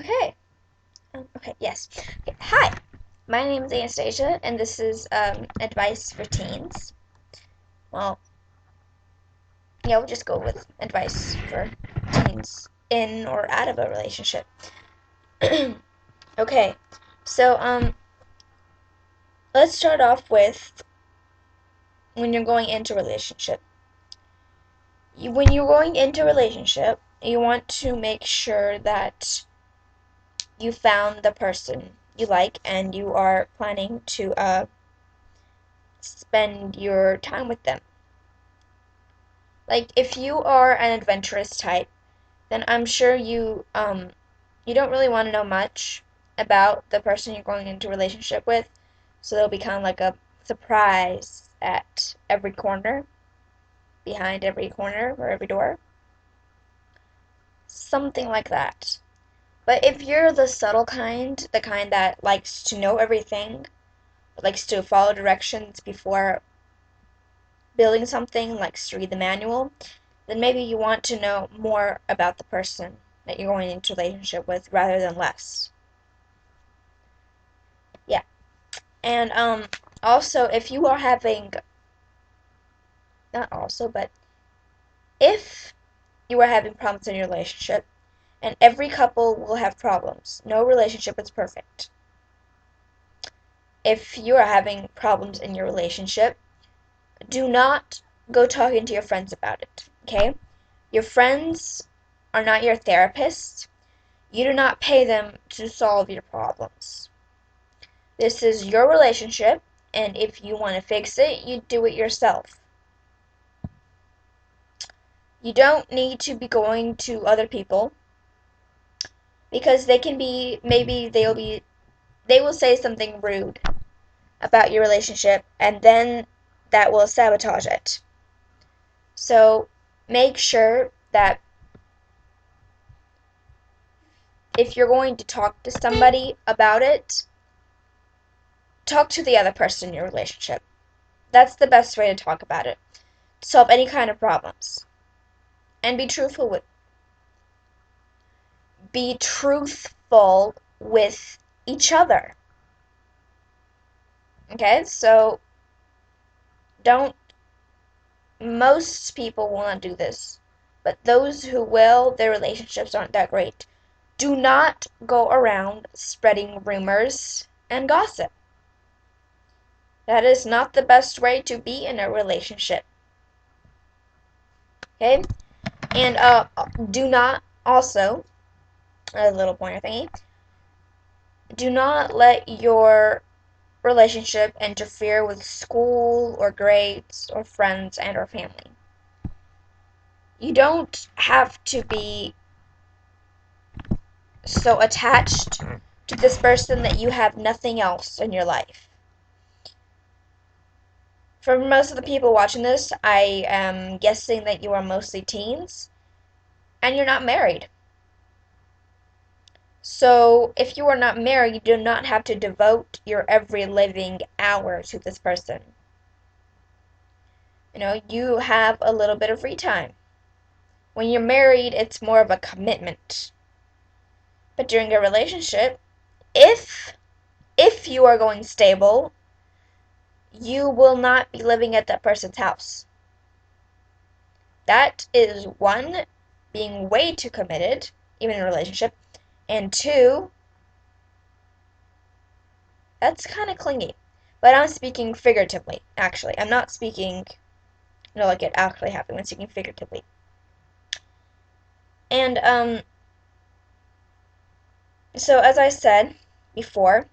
Okay. Okay, yes. Okay. Hi, my name is Anastasia, and this is advice for teens. Well, yeah, we'll just go with advice for teens in or out of a relationship. Okay, so let's start off with when you're going into a relationship. When you're going into a relationship, you want to make sure that you found the person you like and you are planning to spend your time with them. Like if you are an adventurous type, then I'm sure you don't really want to know much about the person you're going into a relationship with, so they'll be kind of like a surprise at every corner, behind every corner or every door. Something like that. But if you're the subtle kind, the kind that likes to know everything, likes to follow directions before building something, likes to read the manual, then maybe you want to know more about the person that you're going into a relationship with rather than less. Yeah. And also if you are having not also, but if you are having problems in your relationship, and every couple will have problems. No relationship is perfect. If you are having problems in your relationship, do not go talking to your friends about it, okay? Your friends are not your therapist. You do not pay them to solve your problems. This is your relationship, and if you want to fix it, you do it yourself. You don't need to be going to other people because they can be, maybe they will say something rude about your relationship, and then that will sabotage it. So make sure that if you're going to talk to somebody about it, talk to the other person in your relationship. That's the best way to talk about it. Solve any kind of problems. And be truthful with each other. Okay? So don't most people will not do this. But those who will, their relationships aren't that great. Do not go around spreading rumors and gossip. That is not the best way to be in a relationship. Okay? And do not also, a little pointer thingy, do not let your relationship interfere with school or grades or friends and or family. You don't have to be so attached to this person that you have nothing else in your life. For most of the people watching this, I am guessing that you are mostly teens and you're not married. So, if you are not married, you do not have to devote your every living hour to this person. You have a little bit of free time. When you're married, it's more of a commitment. But during a relationship, if you are going stable, you will not be living at that person's house. That is one, being way too committed, even in a relationship, and two, that's kind of clingy. But I'm speaking figuratively, actually. I'm not speaking, like it actually happened. I'm speaking figuratively. And, so as I said before,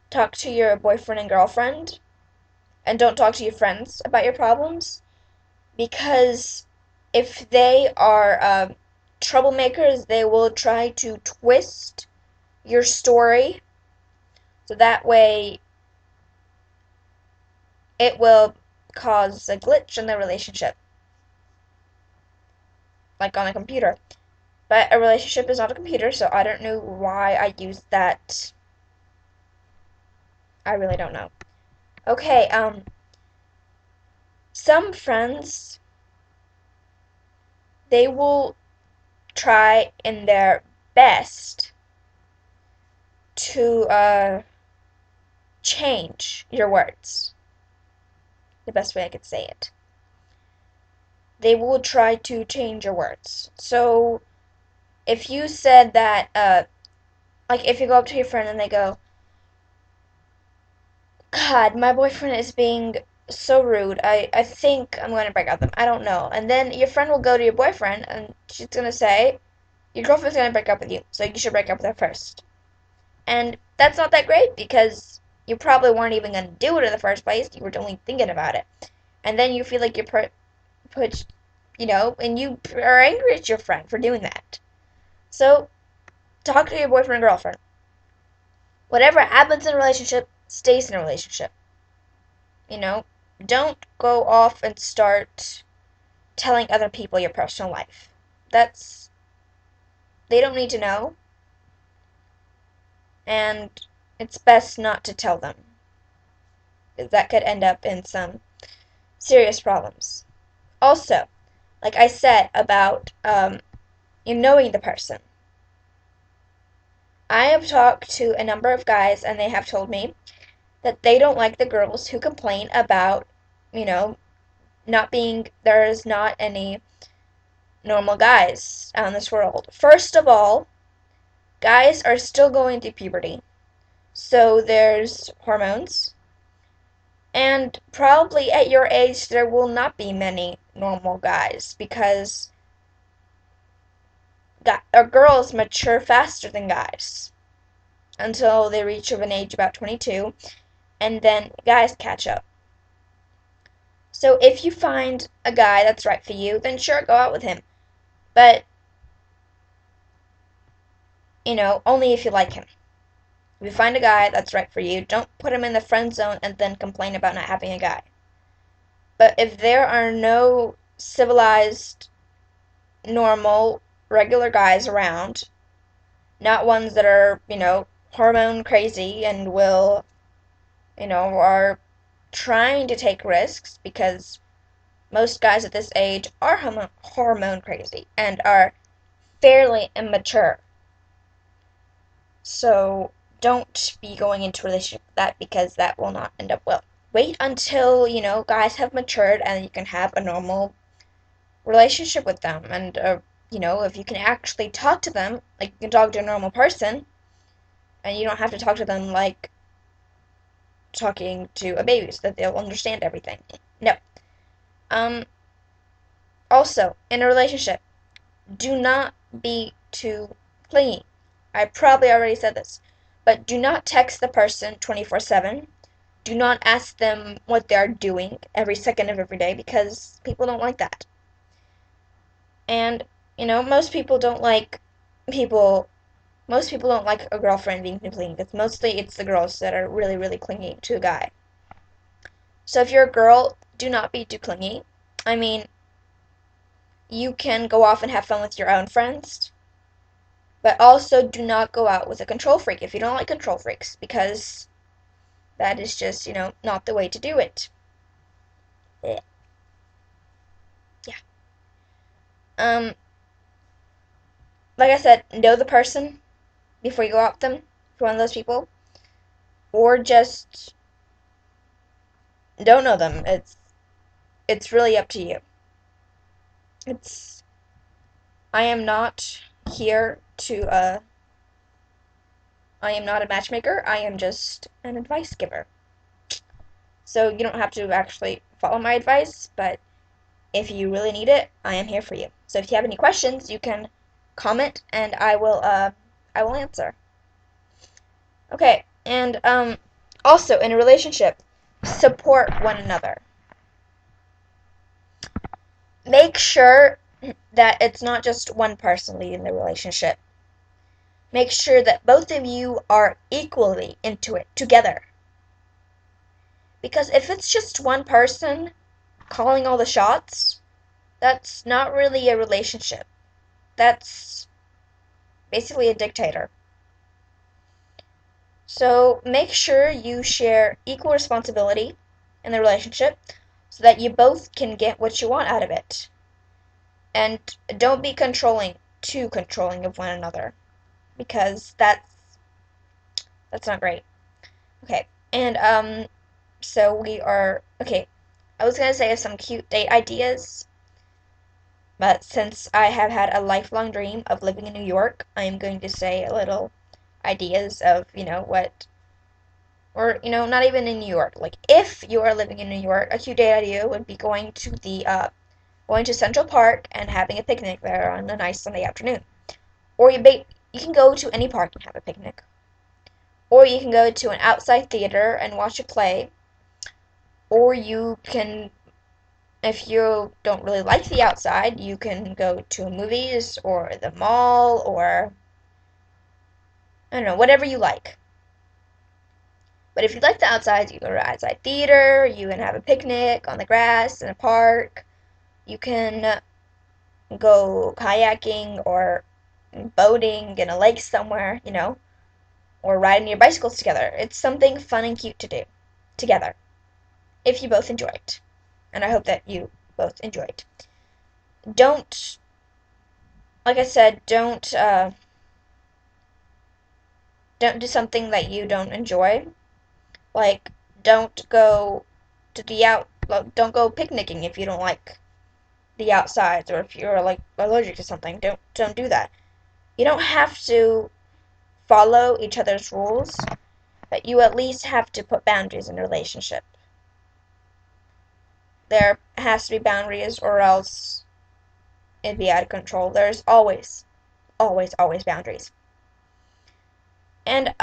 talk to your boyfriend and girlfriend, and don't talk to your friends about your problems, because if they are troublemakers, they will try to twist your story so that way it will cause a glitch in the relationship, like on a computer. But a relationship is not a computer, so I don't know why I used that. I really don't know. Okay, some friends, they will try in their best to change your words. The best way I could say it. They will try to change your words. So if you said that, like if you go up to your friend and they go, God, my boyfriend is being so rude. I think I'm going to break up with him. I don't know. And then your friend will go to your boyfriend and she's going to say, your girlfriend's going to break up with you, so you should break up with her first. And that's not that great because you probably weren't even going to do it in the first place. You were only thinking about it. And then you feel like you're put, and you are angry at your friend for doing that. So talk to your boyfriend or girlfriend. Whatever happens in a relationship stays in a relationship. Don't go off and start telling other people your personal life. They don't need to know, and it's best not to tell them. That could end up in some serious problems. Also, like I said about you knowing the person. I have talked to a number of guys, and they have told me that they don't like the girls who complain about, you know, there's not any normal guys out in this world. First of all, guys are still going through puberty, so there's hormones, and probably at your age there will not be many normal guys because girls mature faster than guys until they reach an age about 22, and then guys catch up. So if you find a guy that's right for you, then sure, go out with him. But, only if you like him. If you find a guy that's right for you, don't put him in the friend zone and then complain about not having a guy. But if there are no civilized, normal, regular guys around, not ones that are, hormone crazy and are trying to take risks, because most guys at this age are hormone crazy and are fairly immature. So don't be going into a relationship with that, because that will not end up well. Wait until, guys have matured and you can have a normal relationship with them. And, if you can actually talk to them, like you can talk to a normal person, and you don't have to talk to them like talking to a baby so that they'll understand everything. No. Also, in a relationship, do not be too clingy. I probably already said this, but do not text the person 24/7. Do not ask them what they are doing every second of every day, because people don't like that. And, most people don't like a girlfriend being too clingy, because mostly it's the girls that are really, really clingy to a guy. So if you're a girl, do not be too clingy. I mean, you can go off and have fun with your own friends, but also do not go out with a control freak if you don't like control freaks, because that is just, not the way to do it. Yeah. Like I said, know the person before you go out with them, if you're one of those people. Or just don't know them. It's really up to you. I am not here to I am not a matchmaker. I am just an advice giver. So you don't have to actually follow my advice, but if you really need it, I am here for you. So if you have any questions, you can comment and I will answer. Okay, and also in a relationship, support one another. Make sure that it's not just one person leading the relationship. Make sure that both of you are equally into it together. Because if it's just one person calling all the shots, that's not really a relationship. That's basically a dictator. So make sure you share equal responsibility in the relationship so that you both can get what you want out of it. And don't be too controlling of one another. because that's not great. Okay, and so we are okay. I was gonna say some cute date ideas, but since I have had a lifelong dream of living in New York, I am going to say a little ideas of, what, or, not even in New York. Like, if you are living in New York, a cute date idea would be going to Central Park and having a picnic there on a nice Sunday afternoon. Or you can go to any park and have a picnic. Or you can go to an outside theater and watch a play. Or you can, if you don't really like the outside, you can go to movies or the mall or, I don't know, whatever you like. But if you like the outside, you go to outside theater, you can have a picnic on the grass in a park, you can go kayaking or boating in a lake somewhere, or riding your bicycles together. It's something fun and cute to do together if you both enjoy it. And I hope that you both enjoy it. Don't, like I said, don't do something that you don't enjoy. Like, don't go don't go picnicking if you don't like the outsides, or if you're like allergic to something. Don't do that. You don't have to follow each other's rules, but you at least have to put boundaries in a relationship. There has to be boundaries, or else it'd be out of control. There's always, always, always boundaries. And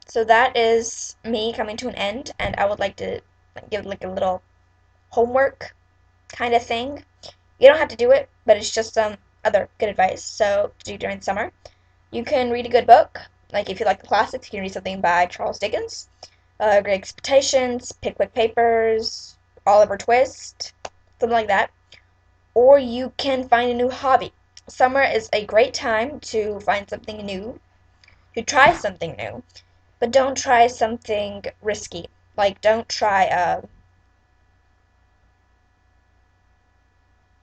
so that is me coming to an end, and I would like to give like a little homework kind of thing. You don't have to do it, but it's just some other good advice. So to do during summer, you can read a good book. Like, if you like the classics, you can read something by Charles Dickens, Great Expectations, Pickwick Papers, Oliver Twist, something like that. Or you can find a new hobby. Summer is a great time to find something new, to try something new, but don't try something risky. Like, don't try,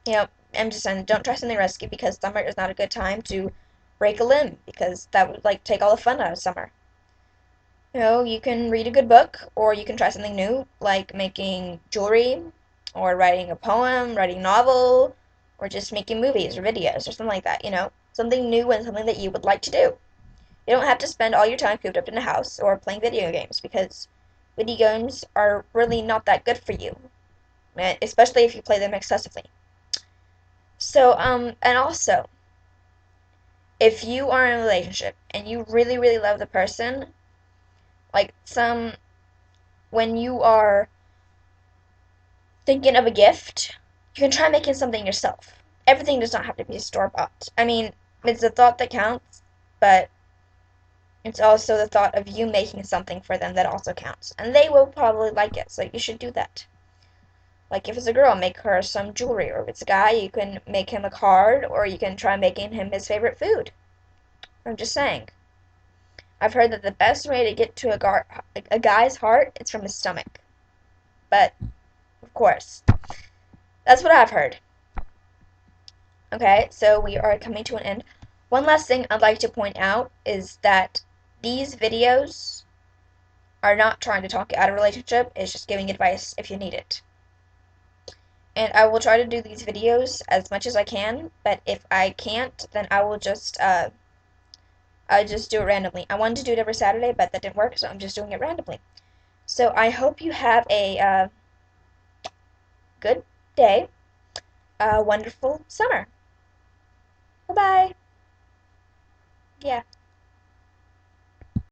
I'm just saying, don't try something risky, because summer is not a good time to break a limb, because that would, like, take all the fun out of summer. You can read a good book, or you can try something new, like making jewelry, or writing a poem, writing a novel, or just making movies or videos or something like that, something new and something that you would like to do. You don't have to spend all your time cooped up in a house or playing video games, because video games are really not that good for you, especially if you play them excessively. So, and also, if you are in a relationship and you really, really love the person, like when you are thinking of a gift, you can try making something yourself. Everything does not have to be store-bought. I mean, it's the thought that counts, but it's also the thought of you making something for them that also counts. And they will probably like it, so you should do that. Like, if it's a girl, make her some jewelry, or if it's a guy, you can make him a card, or you can try making him his favorite food. I'm just saying. I've heard that the best way to get to a guy's heart is from his stomach. But, of course, that's what I've heard. Okay, so we are coming to an end. One last thing I'd like to point out is that these videos are not trying to talk you out of a relationship. It's just giving advice if you need it. And I will try to do these videos as much as I can, but if I can't, then I'll just do it randomly. I wanted to do it every Saturday, but that didn't work, so I'm just doing it randomly. So I hope you have a good day, a wonderful summer. Bye-bye. Yeah.